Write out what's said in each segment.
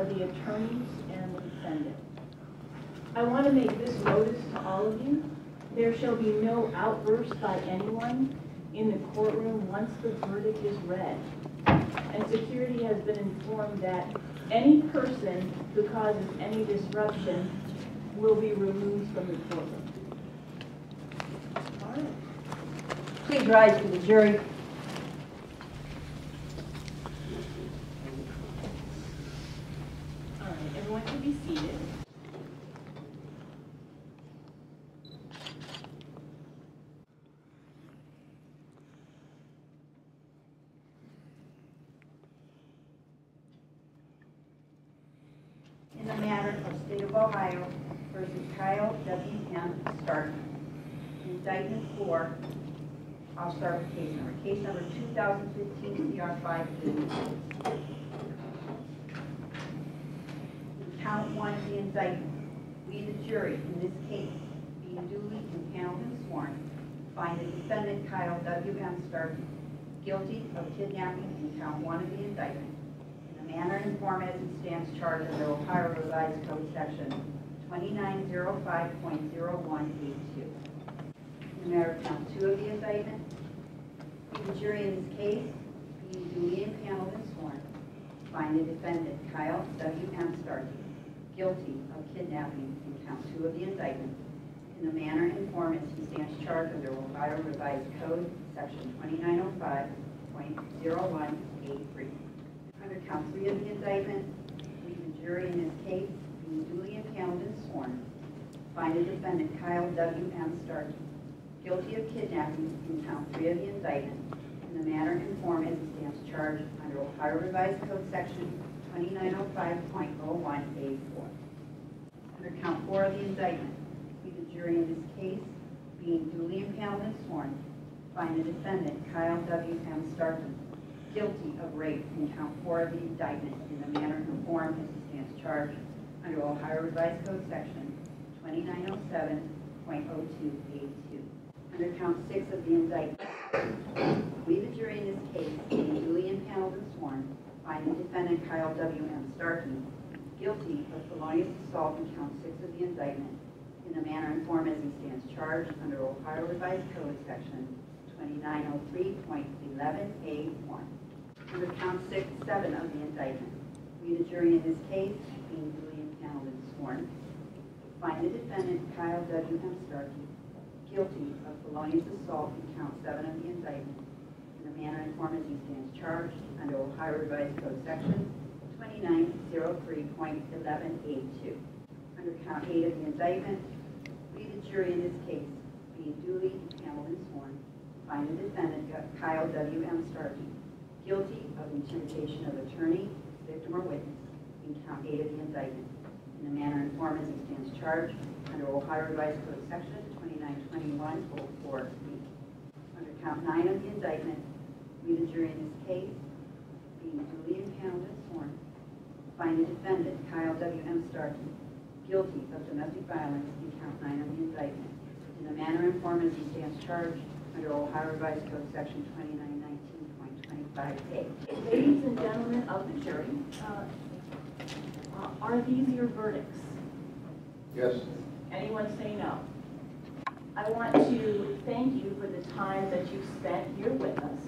the attorneys and the defendant. I want to make this notice to all of you. There shall be no outburst by anyone in the courtroom once the verdict is read. And security has been informed that any person who causes any disruption will be removed from the courtroom. All right. Please rise for the jury. All right, everyone can be seated. In the matter of State of Ohio versus Kyle W.M. Starkey. Indictment 4. I'll start with case number. Case number 2015 CR 5. Count 1 of the indictment. We, the jury, in this case, being duly impaneled and sworn, find the defendant Kyle W.M. Starkey guilty of kidnapping in count 1 of the indictment in the manner and form as it stands charged under Ohio Revised Code Section 2905.0182. In the matter of count 2 of the indictment, the jury in this case, being duly impaneled and sworn, find the defendant Kyle W.M. Starkey guilty of kidnapping in count 2 of the indictment in the manner and form as he stands charged under Ohio Revised Code Section 2905.0183. Under count 3 of the indictment, we, the jury in this case, being duly impaneled and sworn, find the defendant Kyle W.M. Starkey guilty of kidnapping in count 3 of the indictment in the manner and form as he stands charged under Ohio Revised Code Section 2905.0184. Under count 4 of the indictment, we, the jury in this case, being duly impaneled and sworn, find the defendant Kyle W.M. Starkey guilty of rape in count 4 of the indictment in the manner and form as he stands charged under Ohio Revised Code Section 2907.0282. Under count 6 of the indictment, we, the jury in this case, being duly impaneled and sworn, find the defendant Kyle W.M. Starkey guilty of felonious assault in count 6 of the indictment in the manner and form as he stands charged under Ohio Revised Code Section 2903.11A1. Under count 7 of the indictment, we, the jury in this case, being duly impaneled and sworn, find the defendant Kyle W.M. Starkey guilty of felonious assault in count 7 of the indictment in the manner and form as he stands charged under Ohio Revised Code Section 2903.1182. Under count 8 of the indictment, we, the jury in this case, being duly impaneled and sworn, find the defendant Kyle W.M. Starkey guilty of intimidation of attorney, victim, or witness in count 8 of the indictment in the manner and form as he stands charged under Ohio Revised Code Section 2921.04b. Under count 9 of the indictment, we, the jury in this case, being duly impaneled and sworn, find the defendant Kyle W.M. Starkey guilty of domestic violence in count 9 of the indictment in the manner and form as he stands charged under Ohio Revised Code Section 2919.25a. Ladies and gentlemen of the jury, are these your verdicts? Yes. Anyone say no? I want to thank you for the time that you've spent here with us.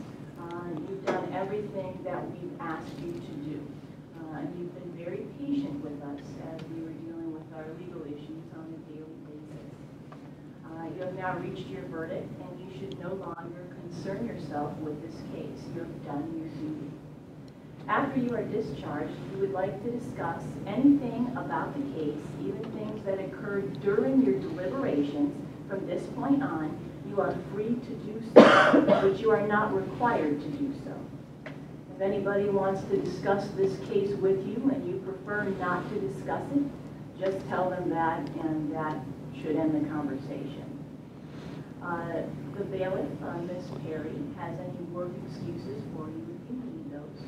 You've done everything that we've asked you to do. You've been very patient with us as we were dealing with our legal issues on a daily basis. You have now reached your verdict, and you should no longer concern yourself with this case. You have done your duty. After you are discharged, we would like to discuss anything about the case, even things that occurred during your deliberations. From this point on, you are free to do so, but you are not required to do so. If anybody wants to discuss this case with you and you prefer not to discuss it, just tell them that, and that should end the conversation. The bailiff, Ms. Perry, has any work excuses for you if you need those.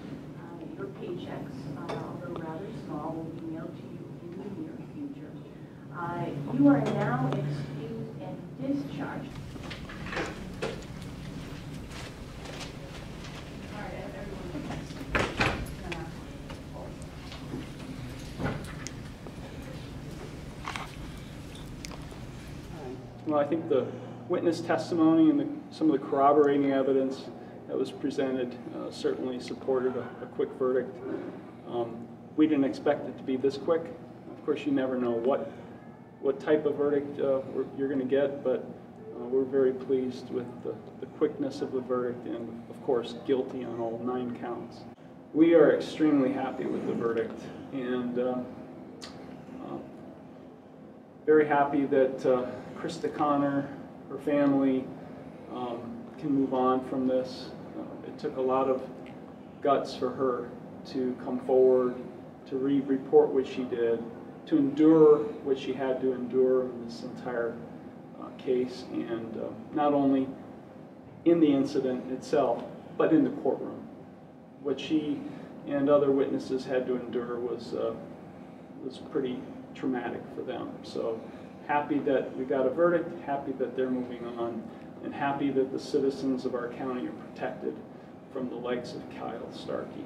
Your paychecks, although rather small, will be mailed to you in the near future. You are now excused and discharged. All right, everyone. Well, I think the witness testimony and some of the corroborating evidence that was presented certainly supported a quick verdict. We didn't expect it to be this quick. Of course, you never know what type of verdict you're going to get, but we're very pleased with the quickness of the verdict and, of course, guilty on all 9 counts. We are extremely happy with the verdict and very happy that Krista Connor, her family, can move on from this. It took a lot of guts for her to come forward, to report what she did, to endure what she had to endure in this entire case, and not only in the incident itself, but in the courtroom. What she and other witnesses had to endure was pretty traumatic for them. So happy that we got a verdict, happy that they're moving on, and happy that the citizens of our county are protected from the likes of Kyle Starkey.